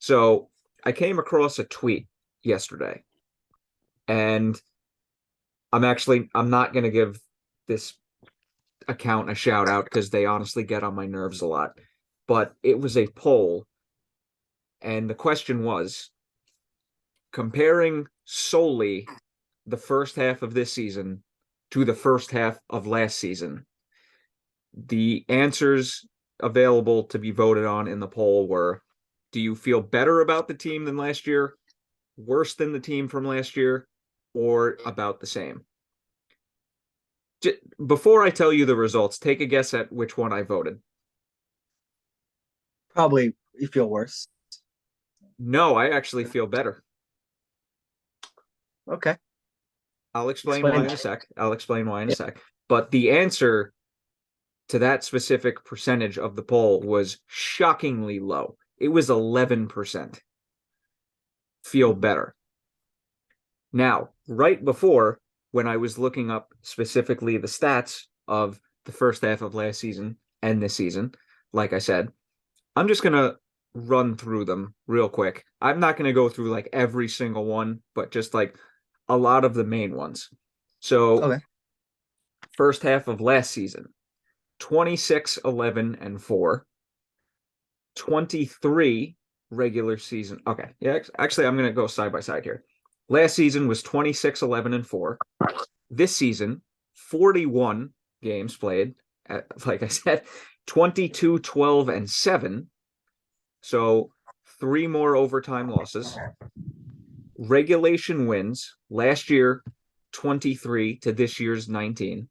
So I came across a tweet yesterday, and I'm not going to give this account a shout out because they honestly get on my nerves a lot. But it was a poll, and the question was comparing solely the first half of this season to the first half of last season. The answers available to be voted on in the poll were: do you feel better about the team than last year, worse than the team from last year, or about the same? Before I tell you the results, take a guess at which one I voted. Probably you feel worse. No, I actually feel better. Okay. I'll explain why Explain. in a sec. I'll explain why in a Yeah. sec. But the answer to that specific percentage of the poll was shockingly low. It was 11%. Feel better. Now, right before, when I was looking up specifically the stats of the first half of last season and this season, like I said, I'm just gonna run through them real quick. I'm not gonna go through like every single one, but just like a lot of the main ones. So, Okay. first half of last season, 26, 11, and 4. 23 regular season. Okay. Yeah, actually, I'm going to go side by side here. Last season was 26, 11, and 4. This season, 41 games played, like I said, 22, 12, and 7. So 3 more overtime losses. Regulation wins last year, 23 to this year's 19.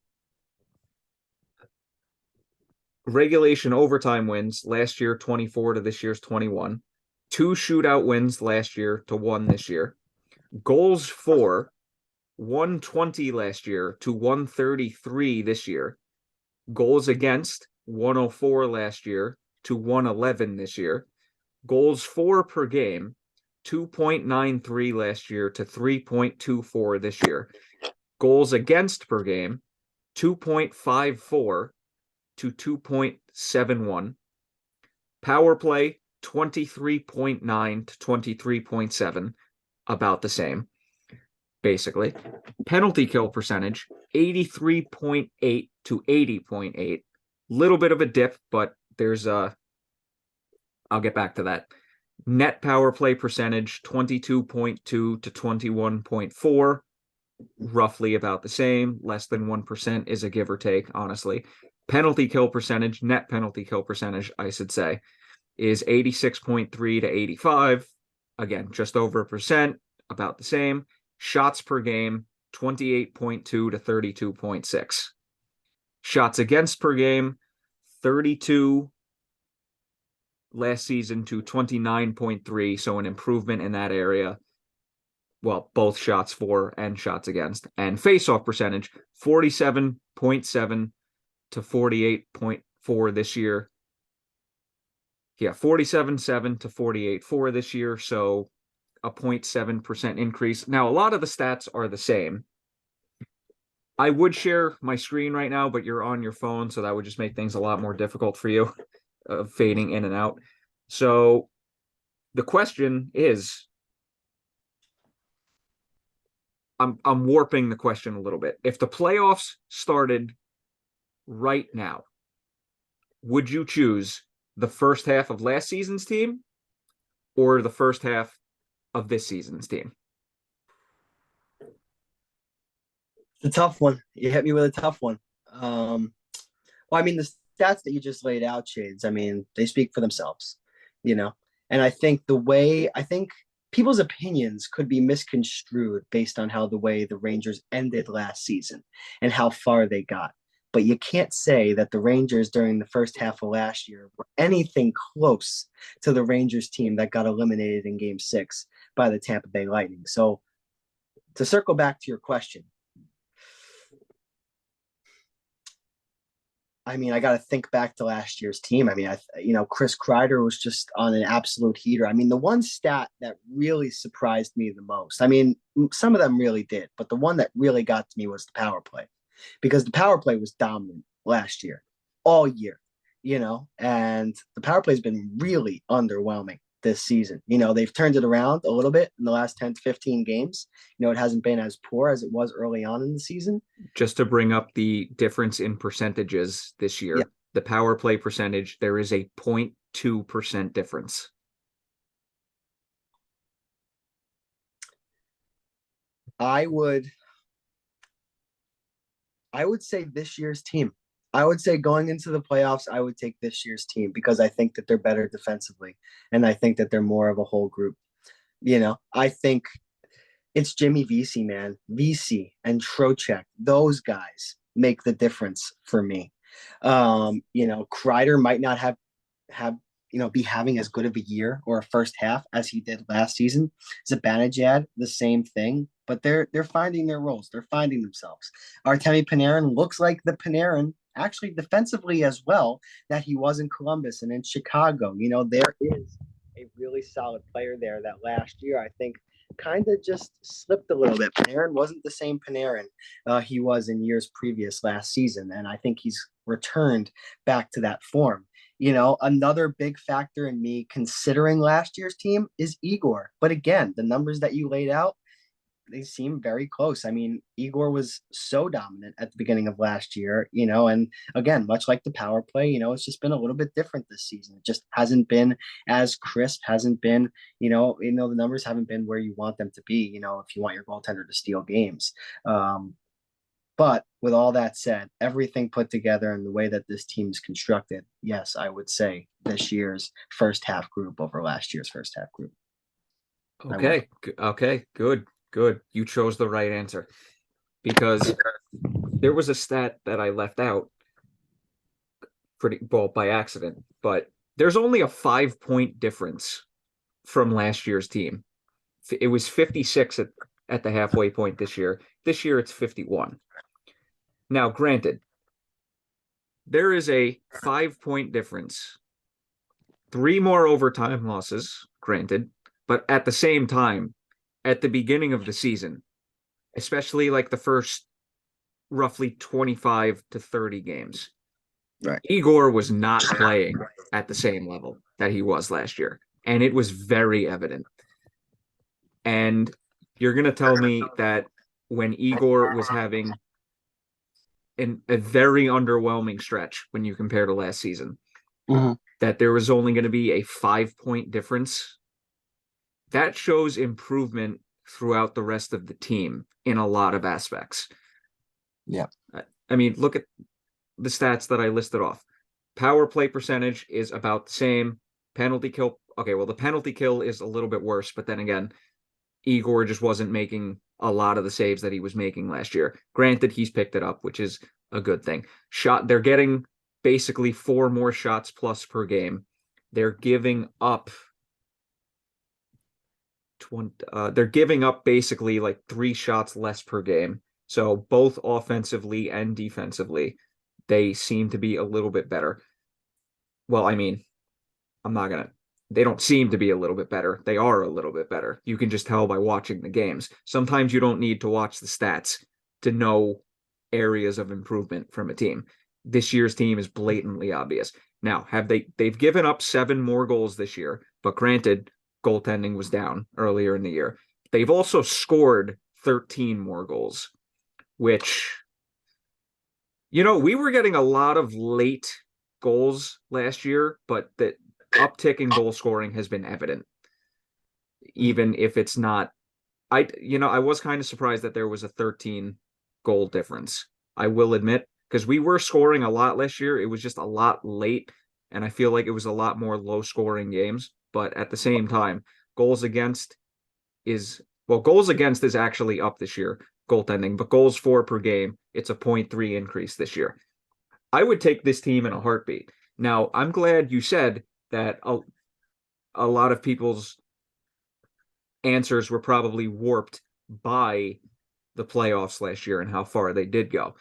Regulation overtime wins last year, 24 to this year's 21. 2 shootout wins last year to 1 this year. Goals for 120 last year to 133 this year. Goals against 104 last year to 111 this year. Goals for per game 2.93 last year to 3.24 this year. Goals against per game 2.54 to 2.71. Power play 23.9 to 23.7, about the same, basically. Penalty kill percentage 83.8 to 80.8. Little bit of a dip, but there's a I'll get back to that. Net power play percentage 22.2 to 21.4, roughly about the same. Less than 1% is a give or take, honestly. Penalty kill percentage, net penalty kill percentage, I should say, is 86.3 to 85. Again, just over a percent, about the same. Shots per game, 28.2 to 32.6. Shots against per game, 32 last season to 29.3. So an improvement in that area. Well, both shots for and shots against. And face-off percentage, 47.7 to 48.4 this year. Yeah, 47.7 to 48.4 this year, so a 0.7% increase. Now, a lot of the stats are the same. I would share my screen right now, but you're on your phone, so that would just make things a lot more difficult for you, fading in and out. So the question is, I'm warping the question a little bit. If the playoffs started right now, would you choose the first half of last season's team or the first half of this season's team? It's a tough one. You hit me with a tough one. Well, I mean, the stats that you just laid out, Shades, I mean, they speak for themselves, you know? And I think people's opinions could be misconstrued based on how the way the Rangers ended last season and how far they got. But you can't say that the Rangers during the first half of last year were anything close to the Rangers team that got eliminated in game 6 by the Tampa Bay Lightning. So to circle back to your question, I mean, I got to think back to last year's team. I mean, Chris Kreider was just on an absolute heater. I mean, the one stat that really surprised me the most, I mean, some of them really did, but the one that really got to me was the power play because the power play was dominant last year, all year, and the power play has been really underwhelming this season. They've turned it around a little bit in the last 10 to 15 games. It hasn't been as poor as it was early on in the season. Just to bring up the difference in percentages this Yeah. year, the power play percentage, there is a 0.2% difference. I would say this year's team. I would say going into the playoffs, I would take this year's team because I think that they're better defensively, and I think that they're more of a whole group. I think it's Jimmy Vesey, man. Vesey and Trocheck, those guys make the difference for me. Kreider might not have be having as good of a year or a first half as he did last season. Zibanejad, the same thing, but they're finding their roles. They're finding themselves. Artemi Panarin looks like the Panarin actually defensively as well that he was in Columbus and in Chicago. There is a really solid player there that last year I think kind of just slipped a little bit. Panarin wasn't the same Panarin he was in years previous last season, and I think he's returned back to that form. Another big factor in me considering last year's team is Igor. But again, the numbers that you laid out, they seem very close. I mean, Igor was so dominant at the beginning of last year, and again, much like the power play, it's just been a little bit different this season. It just hasn't been as crisp, hasn't been, the numbers haven't been where you want them to be, if you want your goaltender to steal games. But with all that said, everything put together and the way that this team is constructed, yes, I would say this year's first half group over last year's first half group. Okay. Okay. Good. You chose the right answer because there was a stat that I left out pretty well by accident, but there's only a 5-point difference from last year's team. It was 56 at the halfway point this year. This year it's 51. Now, granted, there is a 5-point difference, 3 more overtime losses, granted, but at the same time, at the beginning of the season, especially like the first roughly 25 to 30 games, right, Igor was not playing at the same level that he was last year, and it was very evident. And you're going to tell me that when Igor was having a very underwhelming stretch when you compare to last season, that there was only going to be a 5-point difference. That shows improvement throughout the rest of the team in a lot of aspects. Yeah. I mean, look at the stats that I listed off. Power play percentage is about the same. Penalty kill. Okay, well, the penalty kill is a little bit worse, but then again, Igor just wasn't making a lot of the saves that he was making last year. Granted, he's picked it up, which is a good thing. They're getting basically 4 more shots plus per game. They're giving up they're giving up basically like 3 shots less per game. So both offensively and defensively, they seem to be a little bit better. Well, I mean, they don't seem to be a little bit better. They are a little bit better. You can just tell by watching the games. Sometimes you don't need to watch the stats to know areas of improvement from a team. This year's team is blatantly obvious. Now, they've given up 7 more goals this year, but granted, goaltending was down earlier in the year. They've also scored 13 more goals, which, we were getting a lot of late goals last year, but the uptick in goal scoring has been evident. Even if it's not, I was kind of surprised that there was a 13 goal difference. I will admit, because we were scoring a lot last year. It was just a lot late, and I feel like it was a lot more low scoring games. But at the same time, goals against is actually up this year, goaltending, but goals for per game, it's a 0.3 increase this year. I would take this team in a heartbeat. Now, I'm glad you said that a lot of people's answers were probably warped by the playoffs last year and how far they did go.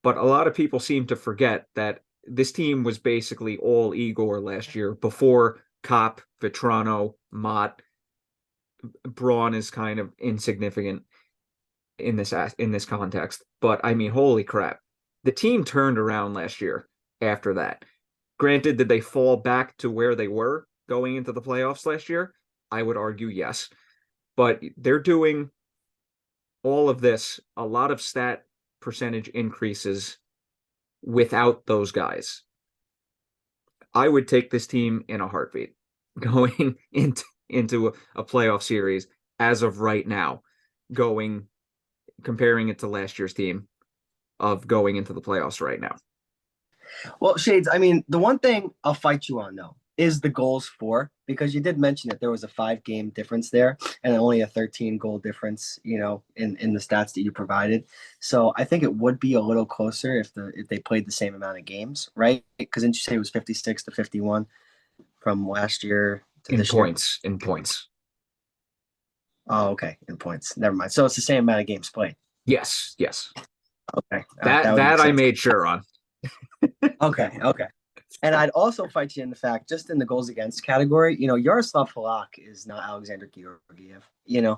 But a lot of people seem to forget that this team was basically all Igor last year before Kopp, Vetrano, Mott. Braun is kind of insignificant in this context. But I mean, holy crap. The team turned around last year after that. Granted, did they fall back to where they were? going into the playoffs last year? I would argue yes. But they're doing all of this, a lot of stat percentage increases without those guys. I would take this team in a heartbeat going into a playoff series as of right now, going comparing it to last year's team of going into the playoffs right now. Well, Shades, I mean, the one thing I'll fight you on though is the goals for, because you did mention it. There was a 5 game difference there and only a 13 goal difference, in the stats that you provided. So I think it would be a little closer if they played the same amount of games, right? Because didn't you say it was 56 to 51 from last year to In this year? points, in points. Oh, okay. In points. Never mind. So it's the same amount of games played. Yes, yes. Okay. That That would make that I sense. made sure on. Okay. Okay. And I'd also fight you in the fact, just in the goals against category, Yaroslav Halak is not Alexander Georgiev.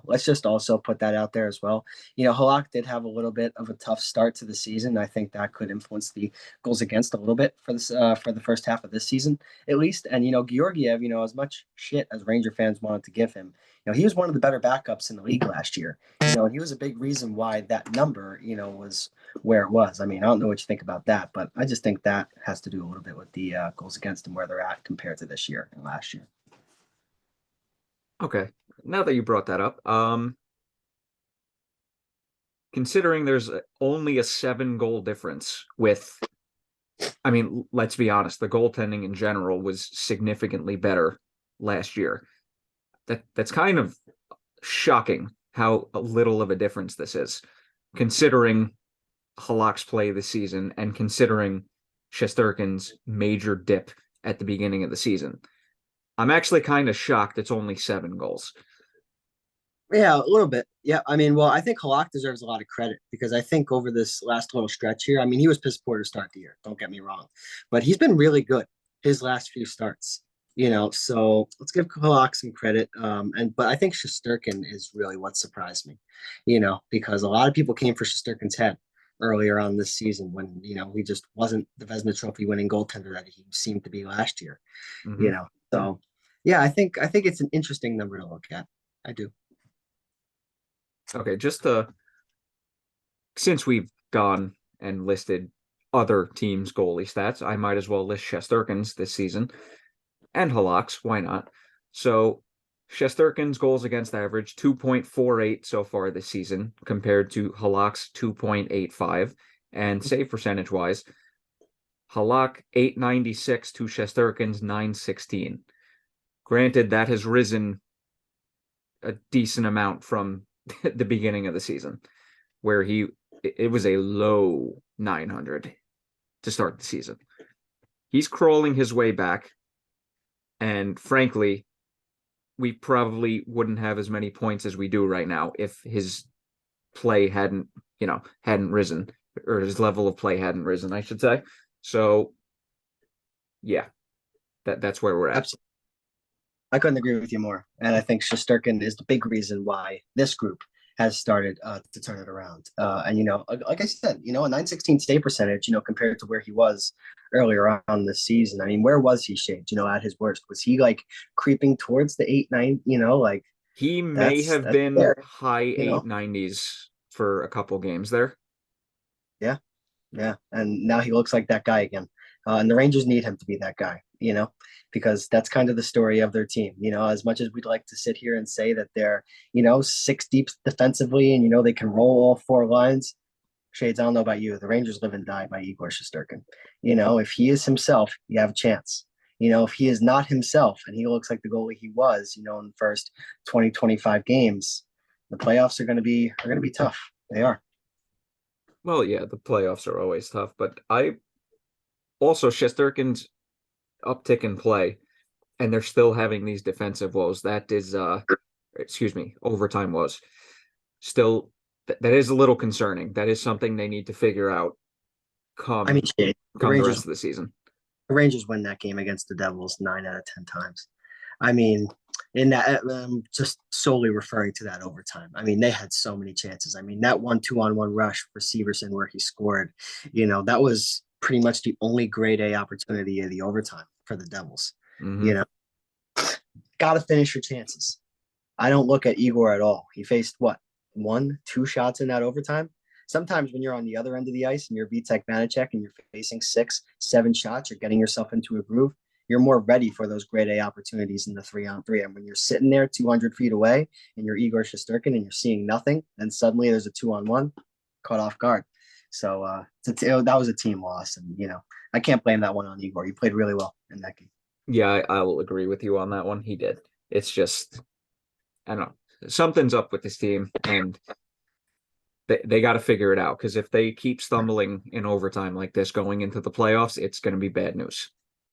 Let's just also put that out there as well. Halak did have a little bit of a tough start to the season. I think that could influence the goals against a little bit for the first half of this season, at least. And Georgiev, as much shit as Ranger fans wanted to give him, he was one of the better backups in the league last year. And he was a big reason why that number, was where it was. I mean, I don't know what you think about that, but I just think that has to do a little bit with the goals against and where they're at compared to this year and last year. Okay. Now that you brought that up, considering there's only a 7 goal difference I mean, let's be honest, the goaltending in general was significantly better last year. That's kind of shocking how little of a difference this is, considering Halak's play this season and considering Shesterkin's major dip at the beginning of the season. I'm actually kind of shocked it's only 7 goals. Yeah, a little bit. Yeah, I mean, well, I think Halak deserves a lot of credit because I think over this last little stretch here, I mean, he was piss poor to start the year. Don't get me wrong, but he's been really good his last few starts. So let's give Halak some credit. But I think Shesterkin is really what surprised me. Because a lot of people came for Shesterkin's head earlier on this season when he just wasn't the Vezina Trophy winning goaltender that he seemed to be last year. Mm-hmm. So yeah, I think it's an interesting number to look at. I do. Okay, since we've gone and listed other teams' goalie stats, I might as well list Shesterkin's this season and Halak's. Why not? So Shesterkin's goals against average 2.48 so far this season compared to Halak's 2.85. And save percentage wise, Halak 896 to Shesterkin's 916. Granted, that has risen a decent amount from the beginning of the season, where it was a low 900 to start the season. He's crawling his way back, and frankly, we probably wouldn't have as many points as we do right now if his play hadn't risen, or his level of play hadn't risen, I should say. So yeah, that's where we're at. Absolutely. I couldn't agree with you more. And I think Shesterkin is the big reason why this group has started to turn it around. And, like I said, a 916 save percentage, compared to where he was earlier on this season. I mean, where was he, Shade, at his worst? Was he like creeping towards the 8-9, like He may have that's been there, high you know? 890s for a couple games there. Yeah. Yeah. And now he looks like that guy again. And the Rangers need him to be that guy, because that's kind of the story of their team. As much as we'd like to sit here and say that they're, 6 deep defensively and, they can roll all 4 lines. Shades, I don't know about you. The Rangers live and die by Igor Shesterkin. If he is himself, you have a chance. If he is not himself and he looks like the goalie he was, in the first 20, 25 games, the playoffs are going to be tough. They are. Well, yeah, the playoffs are always tough, but I also Shesterkin's uptick in play, and they're still having these defensive woes. That is, overtime woes. Still, that is a little concerning. That is something they need to figure out I mean, come Shade, the the Rangers rest of the season. the Rangers win that game against the Devils 9 out of 10 times. I mean, in that, just solely referring to that overtime. I mean, they had so many chances. I mean, that 1-2-on-1 rush for Severson where he scored, that was pretty much the only grade A opportunity of the overtime for the Devils. Mm-hmm. You know, got to finish your chances. I don't look at Igor at all. He faced what, one, two shots in that overtime. Sometimes when you're on the other end of the ice and you're Vitek Vanacek and you're facing 6, 7 shots, you're getting yourself into a groove. You're more ready for those grade A opportunities in the 3-on-3. And when you're sitting there 200 feet away and you're Igor Shesterkin and you're seeing nothing, and suddenly there's a 2-on-1, caught off guard. So that was a team loss, and I can't blame that one on Igor. He played really well in that game. Yeah, I will agree with you on that one. He did. It's just, I don't know, something's up with this team, and they got to figure it out, because if they keep stumbling in overtime like this going into the playoffs, it's going to be bad news.